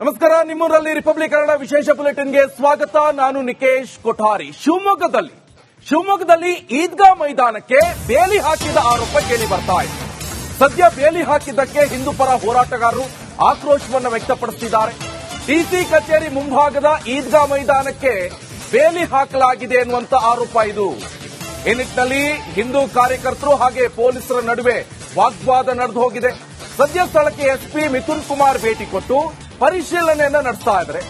ನಮಸ್ಕಾರ. ನಿಮ್ಮೂರಲ್ಲಿ ರಿಪಬ್ಲಿಕ್ ಕನ್ನಡ ವಿಶೇಷ ಬುಲೆಟಿನ್ಗೆ ಸ್ವಾಗತ. ನಾನು ನಿಕೇಶ್ ಕೊಠಾರಿ. ಶಿವಮೊಗ್ಗದಲ್ಲಿ ಈದ್ಗಾ ಮೈದಾನಕ್ಕೆ ಬೇಲಿ ಹಾಕಿದ ಆರೋಪ ಕೇಳಿ ಬರ್ತಾ ಇದೆ. ಸದ್ಯ ಬೇಲಿ ಹಾಕಿದ್ದಕ್ಕೆ ಹಿಂದೂ ಪರ ಹೋರಾಟಗಾರರು ಆಕ್ರೋಶವನ್ನು ವ್ಯಕ್ತಪಡಿಸುತ್ತಿದ್ದಾರೆ. ಡಿಸಿ ಕಚೇರಿ ಮುಂಭಾಗದ ಈದ್ಗಾ ಮೈದಾನಕ್ಕೆ ಬೇಲಿ ಹಾಕಲಾಗಿದೆ ಎನ್ನುವಂತ ಆರೋಪ ಇದು. ಈ ನಿಟ್ಟಿನಲ್ಲಿ ಹಿಂದೂ ಕಾರ್ಯಕರ್ತರು ಹಾಗೆ ಪೊಲೀಸರ ನಡುವೆ ವಾಗ್ವಾದ ನಡೆದು ಹೋಗಿದೆ. ಸದ್ಯ ಸ್ಥಳಕ್ಕೆ ಎಸ್ಪಿ ಮಿಥುನ್ ಕುಮಾರ್ ಭೇಟಿ ಕೊಟ್ಟು ಪರಿಶೀಲನೆಯನ್ನ ನಡೆಸ್ತಾ ಇದ್ದಾರೆ.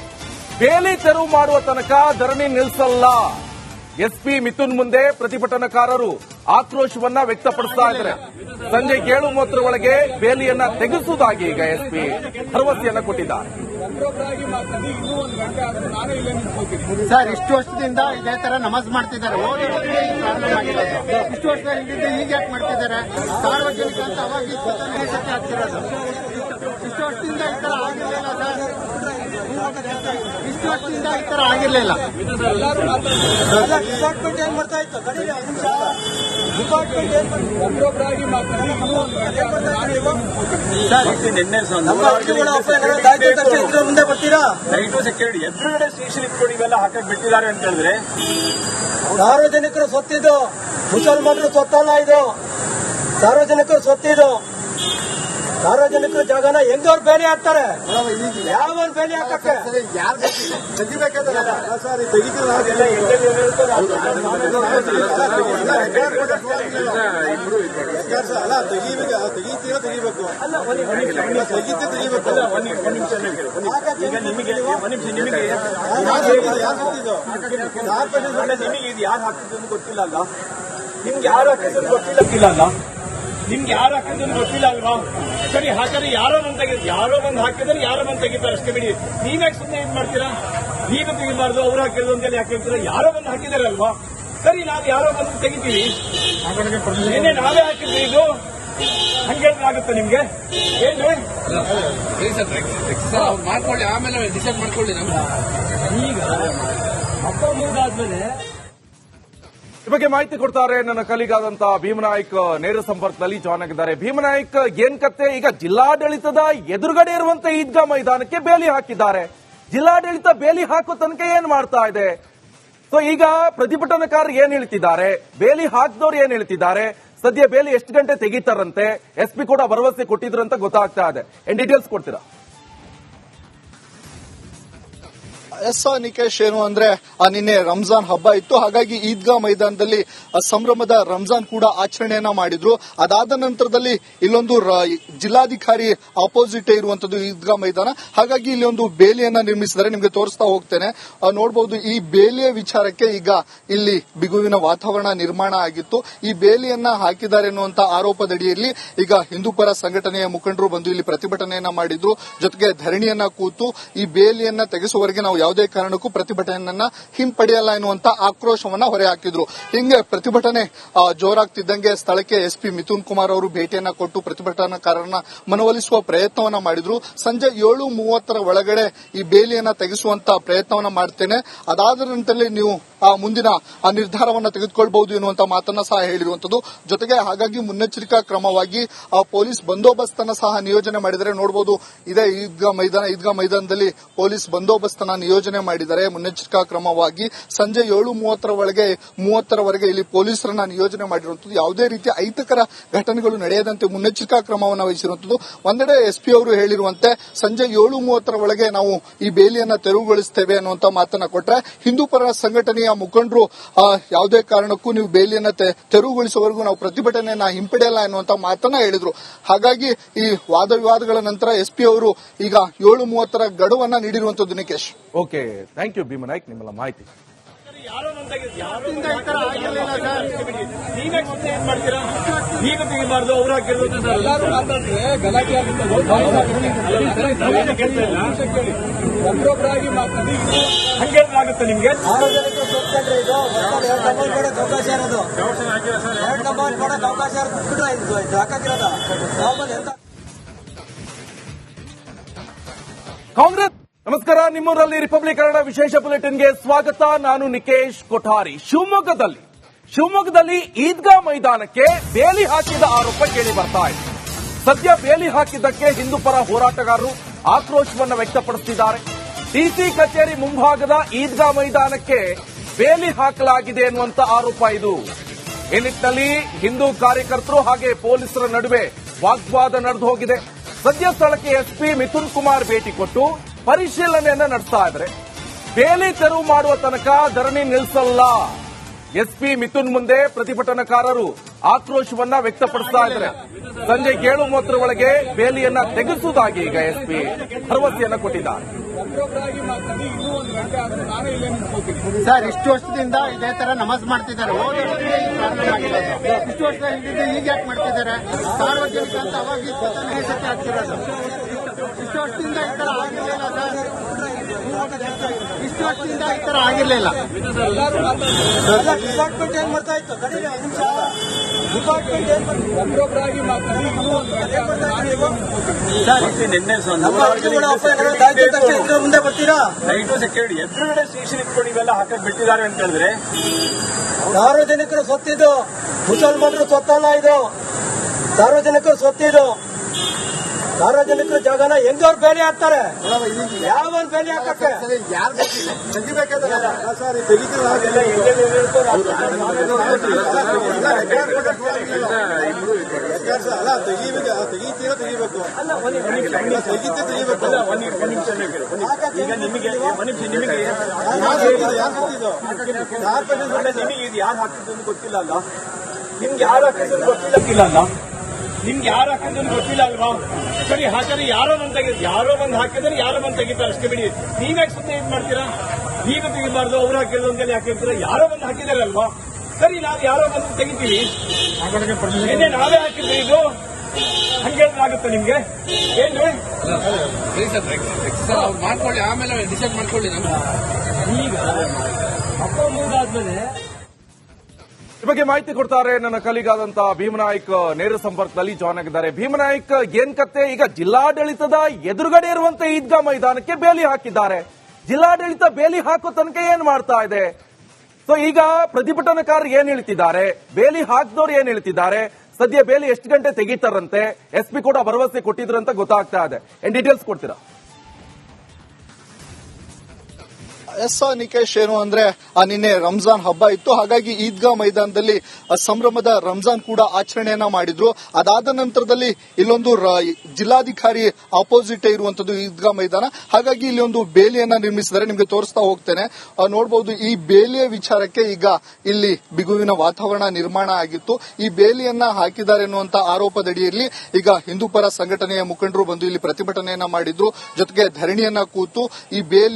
ಬೇಲಿ ತೆರವು ಮಾಡುವ ತನಕ ಧರಣಿ ನಿಲ್ಲಿಸಲ್ಲ. ಎಸ್ಪಿ ಮಿಥುನ್ ಮುಂದೆ ಪ್ರತಿಭಟನಾಕಾರರು ಆಕ್ರೋಶವನ್ನ ವ್ಯಕ್ತಪಡಿಸ್ತಾ ಇದ್ದಾರೆ. ಸಂಜೆ 7:30 ಒಳಗೆ ಬೇಲಿಯನ್ನ ತೆಗೆಸುವುದಾಗಿ ಈಗ ಎಸ್ಪಿ ಭರವಸೆಯನ್ನ ಕೊಟ್ಟಿದ್ದಾರೆ. ಸರ್, ಇಷ್ಟು ವರ್ಷದಿಂದ ಇದೇ ತರ ನಮಾಜ್ ಮಾಡ್ತಿದ್ದಾರೆ. ಇಷ್ಟು ವರ್ಷ ಹಿಂದಿದ್ದ ಈಗ ಯಾಕೆ ಮಾಡ್ತಿದ್ದಾರೆ? ಸಾರ್ವಜನಿಕ ಅಂತ ಅವಾಗ ಆಗ್ತಿರೋದು. ಇಷ್ಟು ವರ್ಷದಿಂದ ಈ ತರ ಆಗಿರ್ಲಿಲ್ಲ ಸರ್. ಇಷ್ಟು ವರ್ಷದಿಂದ ಈ ತರ ಆಗಿರ್ಲಿಲ್ಲ. ಡಿಪಾರ್ಟ್ಮೆಂಟ್ ಏನ್ ಮಾಡ್ತಾ ಇತ್ತು? ಡಿಪಾರ್ಟ್ಮೆಂಟ್ ಏನ್ ಒಬ್ಬರೊಬ್ಬರಾಗಿ ಮುಂದೆ ಬರ್ತೀರಾ? ನೈಟು ಸೆಕ್ಯೂರಿಟಿ ಎದುರುಗಡೆ ಸ್ಟೇಷನ್ ಇಟ್ಕೊಂಡು ಇವೆಲ್ಲ ಹಾಕಕ್ ಬಿಟ್ಟಿದ್ದಾರೆ ಅಂತ ಹೇಳಿದ್ರೆ ಸಾರ್ವಜನಿಕರು ಸ್ವತ್ತಿದು, ಮುಸಲ್ಮಾನರು ಸ್ವತ್ತಲ್ಲ ಇದು. ಸಾರ್ವಜನಿಕರು ಸ್ವತ್ತಿದು. ಸಾರ್ವಜನಿಕರ ಜಾಗನ ಹೆಂಗವ್ರು ಬೇಲಿ ಹಾಕ್ತಾರೆ? ಯಾವ ಬೇಲಿ ಹಾಕಕ್ಕೆ ತೆಗಿಬೇಕು. ಈಗ ನಿಮಗೆ ನಿಮಗೆ ಇದು ಯಾರು ಹಾಕಿದ್ರು ಗೊತ್ತಿಲ್ಲ ಅಲ್ಲ. ನಿಮ್ಗೆ ಯಾರು ಹಾಕಿದ್ರು ಗೊತ್ತಿಲ್ಲ ಅಲ್ಲ. ನಿಮ್ಗೆ ಯಾರು ಹಾಕಿದ್ರು ಗೊತ್ತಿಲ್ಲ ಅಲ್ವಾ? ಸರಿ, ಹಾಗಾದ್ರೆ ಯಾರೋ ಬಂದು ಹಾಕಿದ್ರೆ ಯಾರೋ ಬಂದು ತೆಗಿತಾರೆ ಅಷ್ಟೇ ಬಿಡಿ. ನೀವ್ಯಾಕೆ ಸುಮ್ಮನೆ ಏನ್ ಮಾಡ್ತೀರಾ? ಈಗ ತೆಗಿಬಾರ್ದು, ಅವ್ರು ಹಾಕಿದ್ರು ಅಂತೇಳಿ ಯಾಕೆ ಹೇಳ್ತೀರಾ? ಯಾರೋ ಬಂದು ಹಾಕಿದಾರೆ ಅಲ್ವಾ? ಸರಿ, ನಾವು ಯಾರೋ ಬಂದು ತೆಗಿತೀವಿ. ಏನೇ ನಾವೇ ಹಾಕಿದ್ವಿ ಇದು ಹಂಗೇನಾಗುತ್ತೆ ನಿಮ್ಗೆ? ಏನು ಮಾಡ್ಕೊಳ್ಳಿ, ಆಮೇಲೆ ಡಿಸೈಡ್ ಮಾಡ್ಕೊಳ್ಳಿ. ಈಗ ಹಬ್ಬ ಮುಗಿದಾದ್ಮೇಲೆ ಈ ಬಗ್ಗೆ ಮಾಹಿತಿ ಕೊಡ್ತಾರೆ ನನ್ನ ಕಲಿಗಾದಂತಹ ಭೀಮನಾಯ್ಕ್. ನೇರ ಸಂಪರ್ಕದಲ್ಲಿ ಜಾಯ್ನ್ ಆಗಿದ್ದಾರೆ. ಭೀಮನಾಯ್ಕ್, ಏನ್ ಕತೆ? ಈಗ ಜಿಲ್ಲಾಡಳಿತದ ಎದುರುಗಡೆ ಇರುವಂತಹ ಈದ್ಗಾ ಮೈದಾನಕ್ಕೆ ಬೇಲಿ ಹಾಕಿದ್ದಾರೆ. ಜಿಲ್ಲಾಡಳಿತ ಬೇಲಿ ಹಾಕೋ ತನಕ ಏನ್ ಮಾಡ್ತಾ ಇದೆ? ಸೊ ಈಗ ಪ್ರತಿಭಟನಾಕಾರರು ಏನ್ ಹೇಳ್ತಿದ್ದಾರೆ, ಬೇಲಿ ಹಾಕಿದವ್ರು ಏನ್ ಹೇಳ್ತಿದ್ದಾರೆ, ಸದ್ಯ ಬೇಲಿ ಎಷ್ಟು ಗಂಟೆ ತೆಗಿತಾರಂತೆ, ಎಸ್ಪಿ ಕೂಡ ಭರವಸೆ ಕೊಟ್ಟಿದ್ರು ಅಂತ ಗೊತ್ತಾಗ್ತಾ ಇದೆ. ಏನ್ ಡೀಟೇಲ್ಸ್ ಕೊಡ್ತೀರಾ? ಎಸ್ ನಿಕೇಶ್, ಏನು ಅಂದ್ರೆ ನಿನ್ನೆ ರಂಜಾನ್ ಹಬ್ಬ ಇತ್ತು. ಹಾಗಾಗಿ ಈದ್ಗಾ ಮೈದಾನದಲ್ಲಿ ಸಂಭ್ರಮದ ರಂಜಾನ್ ಕೂಡ ಆಚರಣೆಯನ್ನ ಮಾಡಿದ್ರು. ಅದಾದ ನಂತರದಲ್ಲಿ ಇಲ್ಲೊಂದು ಜಿಲ್ಲಾಧಿಕಾರಿ ಆಪೋಸಿಟ್ ಇರುವಂತದ್ದು ಈದ್ಗಾ ಮೈದಾನ. ಹಾಗಾಗಿ ಇಲ್ಲಿ ಒಂದು ಬೇಲಿಯನ್ನ ನಿರ್ಮಿಸಿದ್ದಾರೆ. ನಿಮ್ಗೆ ತೋರಿಸ್ತಾ ಹೋಗ್ತೇನೆ. ನೋಡಬಹುದು, ಈ ಬೇಲಿಯ ವಿಚಾರಕ್ಕೆ ಈಗ ಇಲ್ಲಿ ಬಿಗುವಿನ ವಾತಾವರಣ ನಿರ್ಮಾಣ ಆಗಿತ್ತು. ಈ ಬೇಲಿಯನ್ನ ಹಾಕಿದ್ದಾರೆ ಎನ್ನುವಂತ ಆರೋಪದಡಿಯಲ್ಲಿ ಈಗ ಹಿಂದೂ ಪರ ಸಂಘಟನೆಯ ಮುಖಂಡರು ಬಂದು ಇಲ್ಲಿ ಪ್ರತಿಭಟನೆಯನ್ನ ಮಾಡಿದ್ರು. ಜೊತೆಗೆ ಧರಣಿಯನ್ನ ಕೂತು ಈ ಬೇಲಿಯನ್ನ ತೆಗೆಸುವವರೆಗೆ ನಾವು ಯಾವುದೇ ಕಾರಣಕ್ಕೂ ಪ್ರತಿಭಟನೆಯನ್ನ ಹಿಂಪಡೆಯಲ್ಲ ಎನ್ನುವಂತ ಆಕ್ರೋಶವನ್ನ ಹೊರಹಾಕಿದ್ರು. ಹಿಂಗೆ ಪ್ರತಿಭಟನೆ ಜೋರಾಗ್ತಿದ್ದಂಗೆ ಸ್ಥಳಕ್ಕೆ ಎಸ್ಪಿ ಮಿಥುನ್ ಕುಮಾರ್ ಅವರು ಭೇಟಿಯನ್ನ ಕೊಟ್ಟು ಪ್ರತಿಭಟನಾಕಾರರನ್ನ ಮನವೊಲಿಸುವ ಪ್ರಯತ್ನವನ್ನ ಮಾಡಿದ್ರು. ಸಂಜೆ 7:30 ಒಳಗಡೆ ಈ ಬೇಲಿಯನ್ನ ತೆಗೆಸುವಂತ ಪ್ರಯತ್ನವನ್ನ ಮಾಡ್ತೇನೆ, ಅದಾದ ನಂತರದಲ್ಲಿ ನೀವು ಮುಂದಿನ ನಿರ್ಧಾರವನ್ನ ತೆಗೆದುಕೊಳ್ಬಹುದು ಎನ್ನುವಂತ ಮಾತನ್ನ ಸಹ ಹೇಳಿರುವಂತದ್ದು. ಜೊತೆಗೆ ಹಾಗಾಗಿ ಮುನ್ನೆಚ್ಚರಿಕಾ ಕ್ರಮವಾಗಿ ಪೊಲೀಸ್ ಬಂದೋಬಸ್ತ್ ಅನ್ನ ಸಹ ನಿಯೋಜನೆ ಮಾಡಿದ್ದಾರೆ. ನೋಡಬಹುದು, ಇದೇ ಈದ್ಗಾ ಮೈದಾನದಲ್ಲಿ ಪೊಲೀಸ್ ಬಂದೋಬಸ್ತ್ ಅನ್ನ ನಿಯೋಜನೆ ಮಾಡಿದ್ದಾರೆ. ಮುನ್ನೆಚ್ಚರಿಕಾ ಕ್ರಮವಾಗಿ ಸಂಜೆ 7:30ವರೆಗೆ ಇಲ್ಲಿ ಪೊಲೀಸರನ್ನ ನಿಯೋಜನೆ ಮಾಡಿರುವಂತದ್ದು. ಯಾವುದೇ ರೀತಿಯ ಅಹಿತಕರ ಘಟನೆಗಳು ನಡೆಯದಂತೆ ಮುನ್ನೆಚ್ಚರಿಕಾ ಕ್ರಮವನ್ನು ವಹಿಸಿರುವಂತದ್ದು. ಒಂದೆಡೆ ಎಸ್ಪಿ ಅವರು ಹೇಳಿರುವಂತೆ ಸಂಜೆ 7:30 ಒಳಗೆ ನಾವು ಈ ಬೇಲಿಯನ್ನ ತೆರವುಗೊಳಿಸುತ್ತೇವೆ ಅನ್ನುವಂತ ಮಾತನ್ನ ಕೊಟ್ರೆ, ಹಿಂದೂ ಪರ ಸಂಘಟನೆಯ ಮುಖಂಡರು ಯಾವುದೇ ಕಾರಣಕ್ಕೂ ನೀವು ಬೇಲಿಯನ್ನ ತೆರವುಗೊಳಿಸುವವರೆಗೂ ನಾವು ಪ್ರತಿಭಟನೆಯನ್ನ ಹಿಂಪಡೆಯಲ್ಲ ಎನ್ನುವಂತ ಮಾತನ್ನ ಹೇಳಿದ್ರು. ಹಾಗಾಗಿ ಈ ವಾದ ವಿವಾದಗಳ ನಂತರ ಎಸ್ಪಿ ಅವರು ಈಗ 7:30 ಗಡುವನ್ನ ನೀಡಿರುವಂತದ್ದು. ನಿಕೇಶ್, ಓಕೆ, ಥ್ಯಾಂಕ್ ಯು ಭೀಮನಾಯ್ಕ್, ನಿಮ್ಮೆಲ್ಲ ಮಾಹಿತಿ. ನೀವ್ಯಾಕೆ ಸುಮ್ಮನೆ ಏನ್ ಮಾಡ್ತೀರಾ? ಈಗ ತೆಗಿಬಾರ್ದು, ಅವ್ರು ಹಾಕಿರೋದು ಗಲಾಟೆ ಒಬ್ಬರೊಬ್ಬರಾಗಿ ಹಂಗೇನಾಗುತ್ತೆ ನಿಮ್ಗೆ? ಸಾರ್ವಜನಿಕರು ಸ್ವತ್ತಂದ್ರೆ ಇದು ಅವಕಾಶ ಇರೋದು. 2 ನಂಬರ್ ಕೊಡಕ್ಕೆ ಅವಕಾಶ ಇರೋದು ಹಾಕಿರೋದು. ಕಾಂಗ್ರೆಸ್. ನಮಸ್ಕಾರ. ನಿಮ್ಮೂರಲ್ಲಿ ರಿಪಬ್ಲಿಕ್ ಕನ್ನಡ ವಿಶೇಷ ಬುಲೆಟಿನ್ಗೆ ಸ್ವಾಗತ. ನಾನು ನಿಕೇಶ್ ಕೊಠಾರಿ. ಶಿವಮೊಗ್ಗದಲ್ಲಿ ಈದ್ಗಾ ಮೈದಾನಕ್ಕೆ ಬೇಲಿ ಹಾಕಿದ ಆರೋಪ ಕೇಳಿ ಬರ್ತಾ ಇದೆ. ಸದ್ಯ ಬೇಲಿ ಹಾಕಿದ್ದಕ್ಕೆ ಹಿಂದೂ ಪರ ಹೋರಾಟಗಾರರು ಆಕ್ರೋಶವನ್ನ ವ್ಯಕ್ತಪಡಿಸಿದ್ದಾರೆ. ಡಿಸಿ ಕಚೇರಿ ಮುಂಭಾಗದ ಈದ್ಗಾ ಮೈದಾನಕ್ಕೆ ಬೇಲಿ ಹಾಕಲಾಗಿದೆ ಎನ್ನುವಂತ ಆರೋಪ ಇದು. ಈ ನಿಟ್ಟಿನಲ್ಲಿ ಹಿಂದೂ ಕಾರ್ಯಕರ್ತರು ಹಾಗೆ ಪೊಲೀಸರ ನಡುವೆ ವಾಗ್ವಾದ ನಡೆದು ಹೋಗಿದೆ. ಸದ್ಯ ಸ್ಥಳಕ್ಕೆ ಎಸ್ಪಿ ಮಿಥುನ್ ಕುಮಾರ್ ಭೇಟಿ ಕೊಟ್ಟು ಪರಿಶೀಲನೆಯನ್ನ ನಡೆಸ್ತಾ ಇದ್ದಾರೆ. ಬೇಲಿ ತೆರವು ಮಾಡುವ ತನಕ ಧರಣಿ ನಿಲ್ಲಿಸಲ್ಲ. ಎಸ್ಪಿ ಮಿಥುನ್ ಮುಂದೆ ಪ್ರತಿಭಟನಾಕಾರರು ಆಕ್ರೋಶವನ್ನ ವ್ಯಕ್ತಪಡಿಸ್ತಾ ಇದ್ದಾರೆ. ಸಂಜೆ 7:30 ಒಳಗೆ ಬೇಲಿಯನ್ನ ತೆಗೆಸುವುದಾಗಿ ಈಗ ಎಸ್ಪಿ ಭರವಸೆಯನ್ನ ಕೊಟ್ಟಿದ್ದಾರೆ. ಸರ್, ಇಷ್ಟು ವರ್ಷದಿಂದ ಇದೇ ತರ ನಮಾಜ್ ಮಾಡ್ತಿದ್ದಾರೆ. ಇಷ್ಟು ವರ್ಷದ ಹಿಂದಿದ್ದು ಈಗ ಯಾಕೆ ಮಾಡ್ತಿದ್ದಾರೆ? ಸಾರ್ವಜನಿಕ ಅಂತ ಅವಾಗ ಹೇಸಕ್ಕೆ ಆಗ್ತಿರೋದು. ಇಷ್ಟು ವರ್ಷದಿಂದ ಈ ತರ ಆಗಿರ್ಲಿಲ್ಲ ಸರ್. ಇಷ್ಟು ವರ್ಷದಿಂದ ಈ ತರ ಆಗಿರ್ಲಿಲ್ಲ. ಡಿಪಾರ್ಟ್ಮೆಂಟ್ ಏನ್ ಮಾಡ್ತಾ ಇತ್ತು? ಡಿಪಾರ್ಟ್ಮೆಂಟ್ ಏನ್ ಒಬ್ಬೊಬ್ಬರಾಗಿ ಮುಂದೆ ಬರ್ತೀರಾ? ಲೈಟು ಸೆಕ್ಯೂರಿಟಿ ಎದುರುಗಡೆ ಸ್ಟೇಷನ್ ಇಟ್ಕೊಂಡು ಇವೆಲ್ಲ ಹಾಕಕ್ ಬಿಟ್ಟಿದ್ದಾರೆ ಅಂತ ಹೇಳಿದ್ರೆ ಸಾರ್ವಜನಿಕರು ಸ್ವತ್ತಿದು, ಮುಸಲ್ಮಾನರು ಸ್ವತ್ತಲ್ಲ ಇದು. ಸಾರ್ವಜನಿಕರು ಸ್ವತ್ತಿದು. ಸಾರ್ವಜನಿಕರ ಜಾಗನ ಹೆಂಗವ್ರು ಬೇಲಿ ಹಾಕ್ತಾರೆ? ಯಾವ ಬೇಲಿ ಹಾಕಕ್ಕೆ ಯಾರು ತೆಗಿಬೇಕಾದ್ರೆ ಸರ್ ತೆಗಿತಿಲ್ಲ. ಅಲ್ಲ ತೆಗಿತೀರ ತೆಗಿಬೇಕು. ಈಗ ನಿಮಗೆ ಇದು ಯಾರು ಹಾಕಿದ್ದು ಗೊತ್ತಿಲ್ಲ ಅಲ್ಲ. ನಿಮ್ಗೆ ಯಾರು ಹಾಕಿದ್ದು ಗೊತ್ತಿಲ್ಲ ಅಲ್ಲ. ನಿಮ್ಗೆ ಯಾರು ಹಾಕಿದ್ರು ಗೊತ್ತಿಲ್ಲ ಅಲ್ವಾ? ಸರಿ ಹಾಕಿದ್ರೆ ಯಾರೋ ಬಂದು ಹಾಕಿದ್ರೆ ಯಾರೋ ಬಂದು ತೆಗಿತಾರೆ ಅಷ್ಟೇ ಬಿಡಿ. ನೀವ್ಯಾಕೆ ಸುಮ್ಮನೆ ಇದು ಮಾಡ್ತೀರಾ? ಈಗ ತೆಗಿಬಾರ್ದು, ಅವ್ರು ಹಾಕಿದ್ರು ಅಂತ ಯಾಕೆ ಹೇಳ್ತೀರಾ? ಯಾರೋ ಬಂದು ಹಾಕಿದಾರಲ್ವಾ? ಸರಿ, ನಾವು ಯಾರೋ ಬಂದು ತೆಗಿತೀವಿ. ಏನೇ ನಾವೇ ಹಾಕಿದ್ವಿ ಇದು ಹಂಗೇನಾಗುತ್ತೆ ನಿಮ್ಗೆ? ಏನು ಮಾಡ್ಕೊಳ್ಳಿ, ಆಮೇಲೆ ಡಿಸೈಡ್ ಮಾಡ್ಕೊಳ್ಳಿ. ಈಗ ಹಬ್ಬ ಮುಗಿದಾದ್ಮೇಲೆ ಈ ಬಗ್ಗೆ ಮಾಹಿತಿ ಕೊಡ್ತಾರೆ ನನ್ನ ಕಲಿಗಾದಂತ ಭೀಮನಾಯ್ಕ್ ನೇರ ಸಂಪರ್ಕದಲ್ಲಿ ಜಾಯ್ನ್ ಆಗಿದ್ದಾರೆ. ಭೀಮನಾಯ್ಕ್, ಏನ್ ಕತೆ? ಈಗ ಜಿಲ್ಲಾಡಳಿತದ ಎದುರುಗಡೆ ಇರುವಂತ ಈದ್ಗಾ ಮೈದಾನಕ್ಕೆ ಬೇಲಿ ಹಾಕಿದ್ದಾರೆ. ಜಿಲ್ಲಾಡಳಿತ ಬೇಲಿ ಹಾಕೋ ತನಕ ಏನ್ ಮಾಡ್ತಾ ಇದೆ? ಸೊ ಈಗ ಪ್ರತಿಭಟನಾಕಾರರು ಏನ್ ಹೇಳ್ತಿದ್ದಾರೆ, ಬೇಲಿ ಹಾಕಿದವರು ಏನ್ ಹೇಳ್ತಿದ್ದಾರೆ, ಸದ್ಯ ಬೇಲಿ ಎಷ್ಟು ಗಂಟೆ ತೆಗೀತಾರಂತೆ, ಎಸ್ಪಿ ಕೂಡ ಭರವಸೆ ಕೊಟ್ಟಿದ್ರು ಅಂತ ಗೊತ್ತಾಗ್ತಾ ಇದೆ. ಏನ್ ಡೀಟೇಲ್ಸ್ ಕೊಡ್ತೀರಾ? ನಿಕೇಶ್, ಏನು ಅಂದ್ರೆ ನಿನ್ನೆ ರಂಜಾನ್ ಹಬ್ಬ ಇತ್ತು. ಹಾಗಾಗಿ ಈದ್ಗಾ ಮೈದಾನದಲ್ಲಿ ಸಂಭ್ರಮದ ರಂಜಾನ್ ಕೂಡ ಆಚರಣೆಯನ್ನ ಮಾಡಿದ್ರು. ಅದಾದ ನಂತರದಲ್ಲಿ ಇಲ್ಲೊಂದು ಜಿಲ್ಲಾಧಿಕಾರಿ ಅಪೋಸಿಟ್ ಇರುವಂತದ್ದು ಈದ್ಗಾ ಮೈದಾನ. ಹಾಗಾಗಿ ಇಲ್ಲಿ ಒಂದು ಬೇಲಿಯನ್ನ ನಿರ್ಮಿಸಿದ್ದಾರೆ. ನಿಮ್ಗೆ ತೋರಿಸ್ತಾ ಹೋಗ್ತೇನೆ. ನೋಡಬಹುದು, ಈ ಬೇಲಿಯ ವಿಚಾರಕ್ಕೆ ಈಗ ಇಲ್ಲಿ ಬಿಗುವಿನ ವಾತಾವರಣ ನಿರ್ಮಾಣ ಆಗಿತ್ತು. ಈ ಬೇಲಿಯನ್ನ ಹಾಕಿದ್ದಾರೆ ಎನ್ನುವಂತ ಆರೋಪದಡಿಯಲ್ಲಿ ಈಗ ಹಿಂದೂ ಪರ ಸಂಘಟನೆಯ ಮುಖಂಡರು ಬಂದು ಇಲ್ಲಿ ಪ್ರತಿಭಟನೆಯನ್ನ ಮಾಡಿದ್ರು. ಜೊತೆಗೆ ಧರಣಿಯನ್ನ ಕೂತು ಈ ಬೇಲಿ